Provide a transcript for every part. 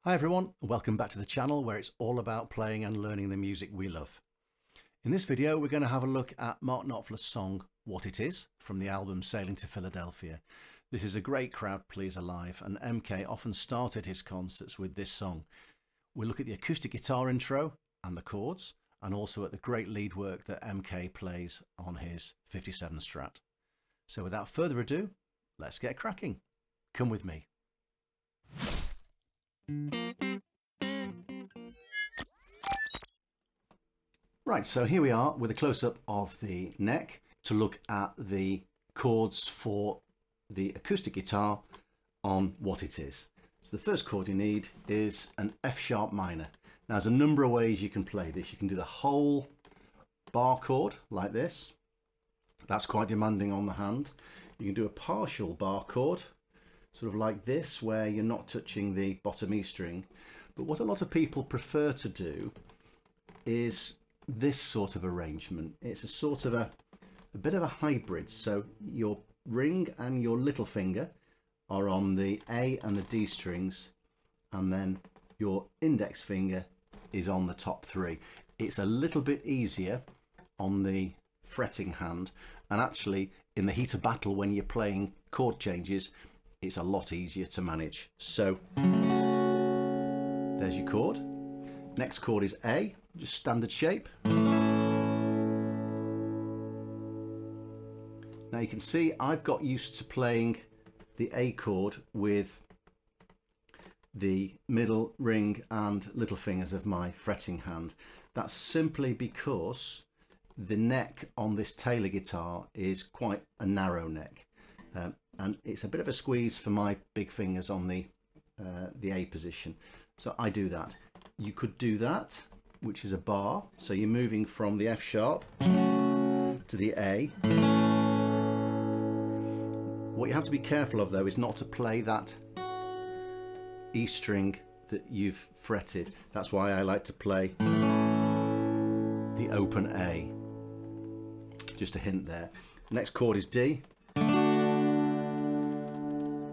Hi everyone, welcome back to the channel where it's all about playing and learning the music we love. In this video we're going to have a look at Mark Knopfler's song What It Is from the album Sailing to Philadelphia. This is a great crowd pleaser live, and MK often started his concerts with this song. We'll look at the acoustic guitar intro and the chords, and also at the great lead work that MK plays on his 57 Strat. So without further ado, let's get cracking. Come with me. Right, so here we are with a close-up of the neck to look at the chords for the acoustic guitar on What It Is. So the first chord you need is an F sharp minor. Now there's a number of ways you can play this. You can do the whole bar chord like this. That's quite demanding on the hand. You can do a partial bar chord, sort of like this, where you're not touching the bottom E string. But what a lot of people prefer to do is this sort of arrangement. It's a sort of a bit of a hybrid. So your ring and your little finger are on the A and the D strings, and then your index finger is on the top three. It's a little bit easier on the fretting hand, and actually in the heat of battle when you're playing chord changes, it's a lot easier to manage. So there's your chord. Next chord is A, just standard shape. Now you can see I've got used to playing the A chord with the middle ring and little fingers of my fretting hand. That's simply because the neck on this Taylor guitar is quite a narrow neck, and it's a bit of a squeeze for my big fingers on the A position. So I do that. You could do that, which is a bar. So you're moving from the F sharp to the A. What you have to be careful of though is not to play that E string that you've fretted. That's why I like to play the open A. Just a hint there. Next chord is D.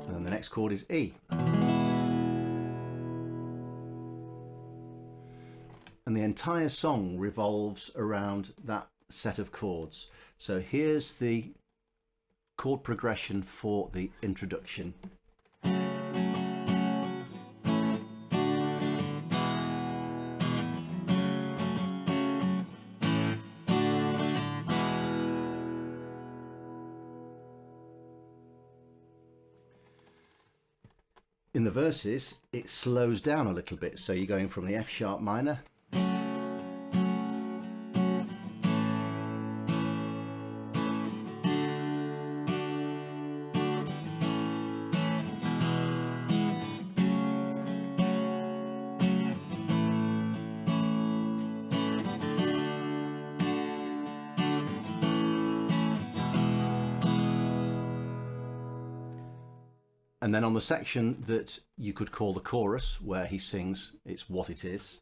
And then the next chord is E. And the entire song revolves around that set of chords. So here's the chord progression for the introduction. In the verses, it slows down a little bit. So you're going from the F sharp minor and then on the section that you could call the chorus, where he sings It's What It Is,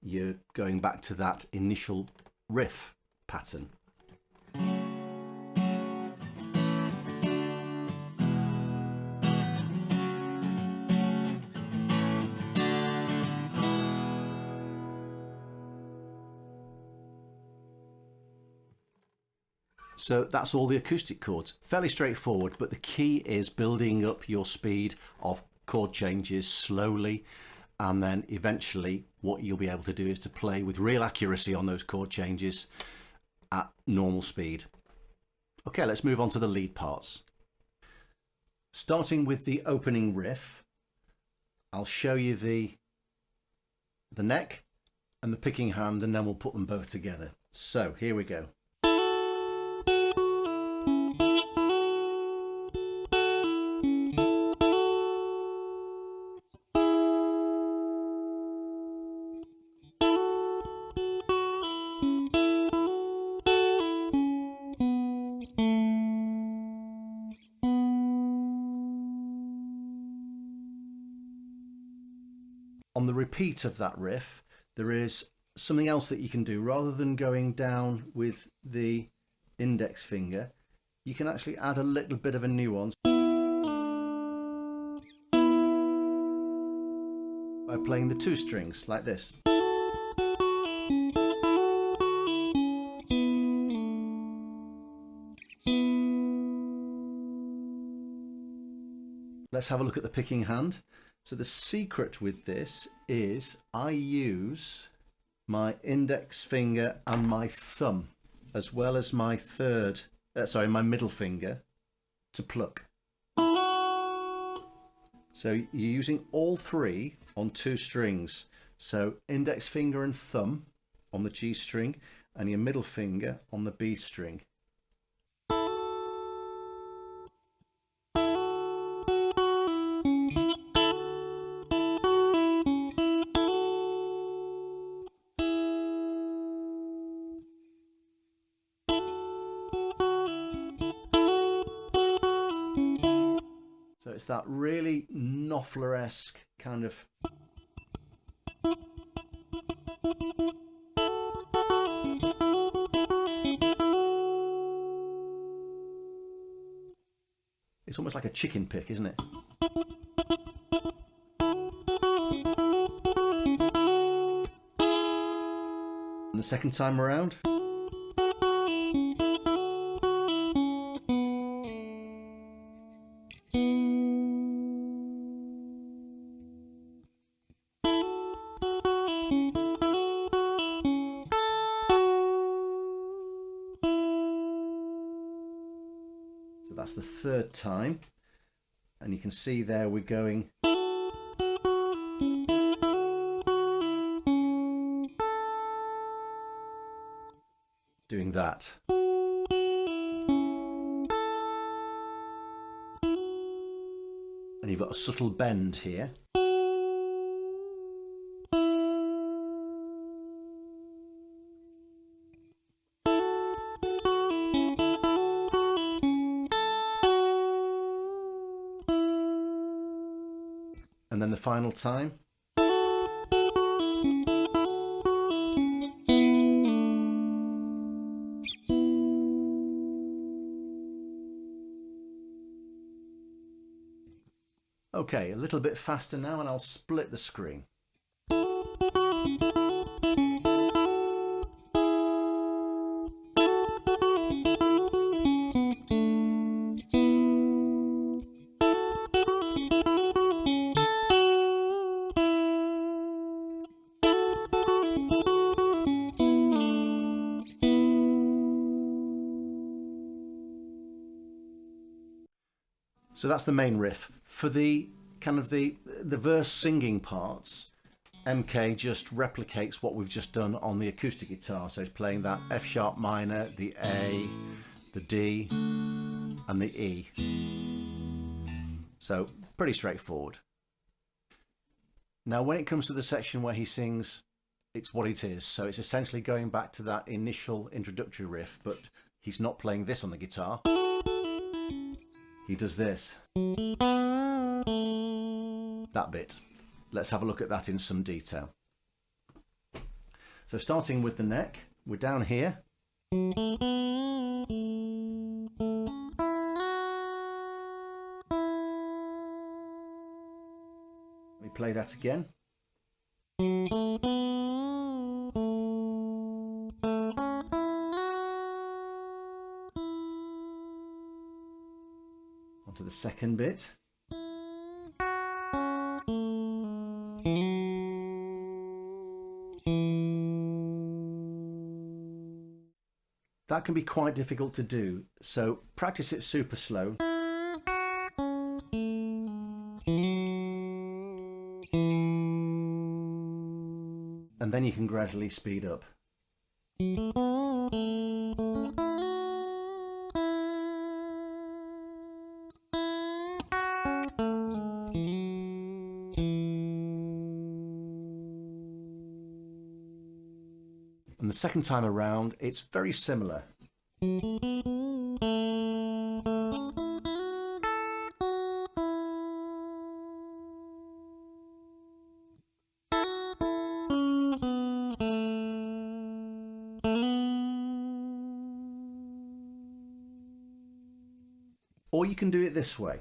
you're going back to that initial riff pattern. So that's all the acoustic chords. Fairly straightforward, but the key is building up your speed of chord changes slowly, and then eventually what you'll be able to do is to play with real accuracy on those chord changes at normal speed. Okay, let's move on to the lead parts. Starting with the opening riff, I'll show you the neck and the picking hand, and then we'll put them both together. So here we go. On the repeat of that riff, there is something else that you can do. Rather than going down with the index finger, you can actually add a little bit of a nuance. by playing the two strings like this. Let's have a look at the picking hand. So the secret with this is I use my index finger and my thumb, as well as my my middle finger, to pluck. So you're using all three on two strings. So index finger and thumb on the G string, and your middle finger on the B string. So it's that really Knopfler-esque kind of it's almost like a chicken pick, isn't it? And the second time around. So that's the third time, and you can see there we're going doing that. And you've got a subtle bend here. And then the final time. Okay, a little bit faster now, and I'll split the screen. So that's the main riff. For the kind of the verse singing parts, MK just replicates what we've just done on the acoustic guitar. So he's playing that F sharp minor, the A, the D, and the E. So pretty straightforward. Now when it comes to the section where he sings It's What It Is, so it's essentially going back to that initial introductory riff, but he's not playing this on the guitar. He does this. That bit. Let's have a look at that in some detail. So starting with the neck, we're down here. Let me play that again. Onto the second bit. That can be quite difficult to do, so practice it super slow. And then you can gradually speed up. And the second time around, it's very similar. Or you can do it this way.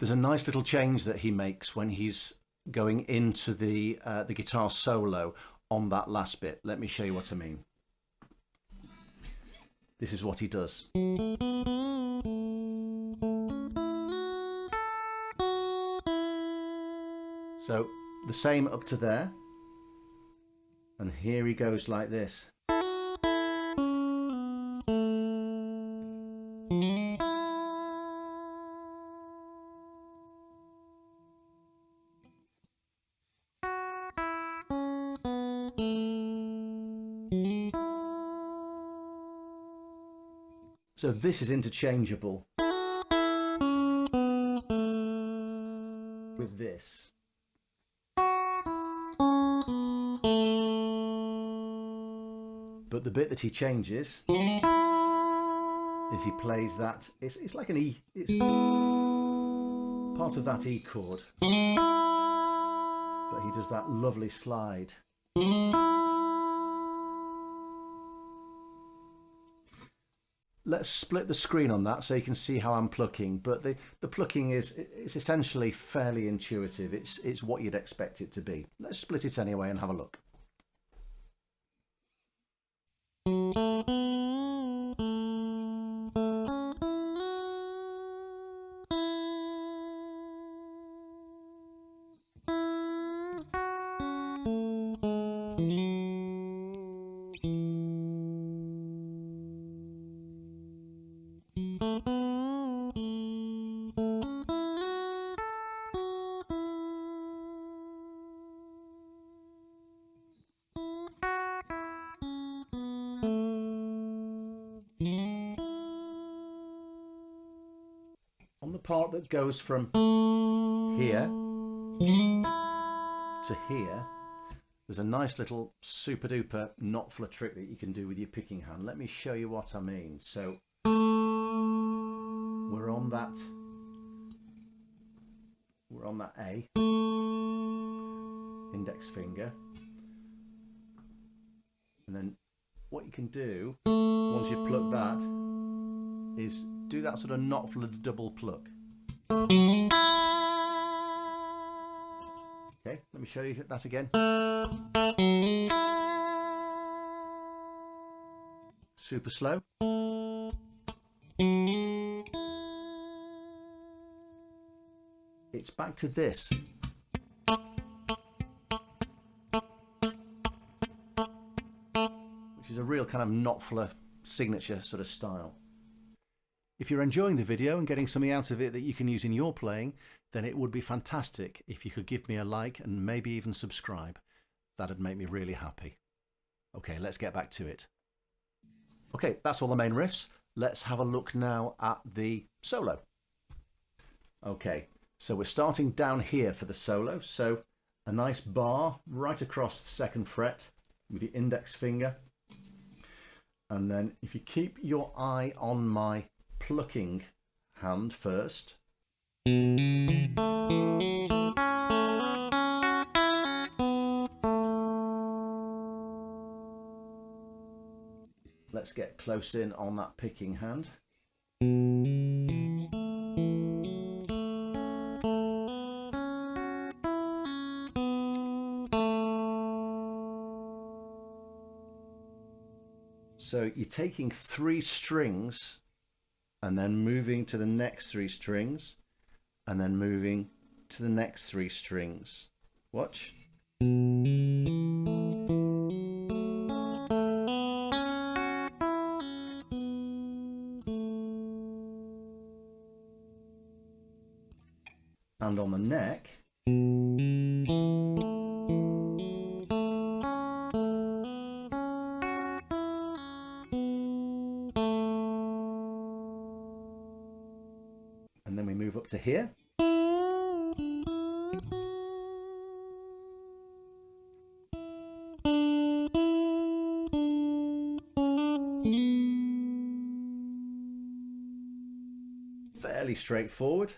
There's a nice little change that he makes when he's going into the guitar solo on that last bit. Let me show you what I mean. This is what he does. So the same up to there, and here he goes like this. So this is interchangeable with this. But the bit that he changes is he plays that, it's like an E, it's part of that E chord, but he does that lovely slide. Let's split the screen on that so you can see how I'm plucking, but the plucking it's essentially fairly intuitive. It's what you'd expect it to be. Let's split it anyway and have a look. On the part that goes from here to here, there's a nice little super duper Knopfler trick that you can do with your picking hand. Let me show you what I mean. So we're on that A, index finger, and then what you can do once you've plucked that is do that sort of Knopfler double pluck. Okay, let me show you that again. Super slow. It's back to this. Which is a real kind of Knopfler signature sort of style. If you're enjoying the video and getting something out of it that you can use in your playing, then it would be fantastic if you could give me a like and maybe even subscribe. That'd make me really happy. Okay, let's get back to it. Okay, that's all the main riffs. Let's have a look now at the solo. Okay, so we're starting down here for the solo. So a nice bar right across the second fret with the index finger. And then if you keep your eye on my plucking hand first, let's get close in on that picking hand. So you're taking 3 strings and then moving to the next 3 strings and then moving to the next 3 strings. Watch. And on the neck, and then we move up to here. Fairly straightforward.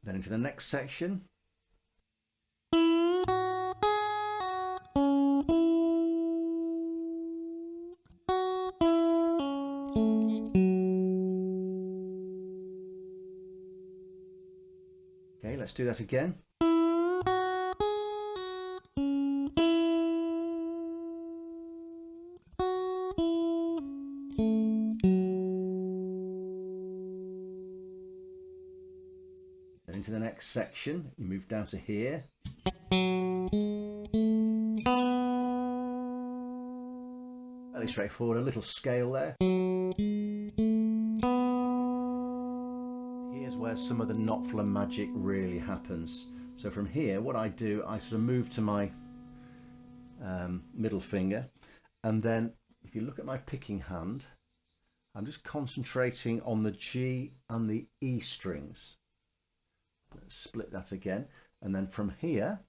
Then into the next section. Okay, let's do that again. Then into the next section, you move down to here. Fairly straightforward, a little scale there. Here's where some of the Knopfler magic really happens. So from here, what I do, I sort of move to my middle finger, and then if you look at my picking hand, I'm just concentrating on the G and the E strings. Let's split that again, and then from here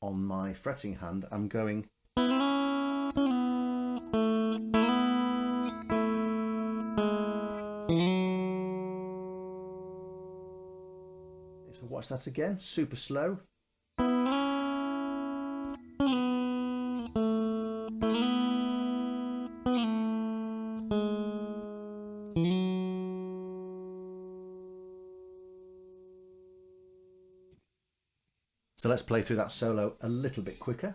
on my fretting hand I'm going so watch that again, super slow. So let's play through that solo a little bit quicker.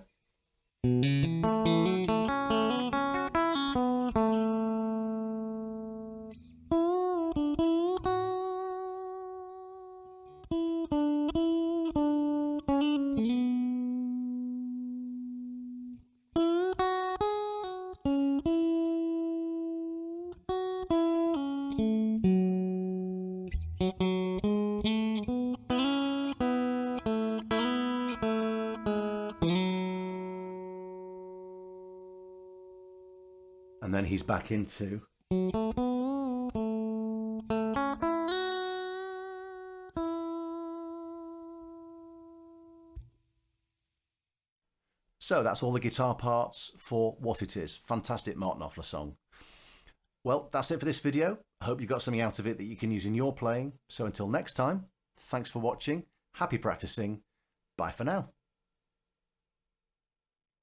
And then he's back into. So that's all the guitar parts for What It Is. Fantastic Mark Knopfler song. Well, that's it for this video. I hope you got something out of it that you can use in your playing. So until next time, thanks for watching. Happy practicing. Bye for now.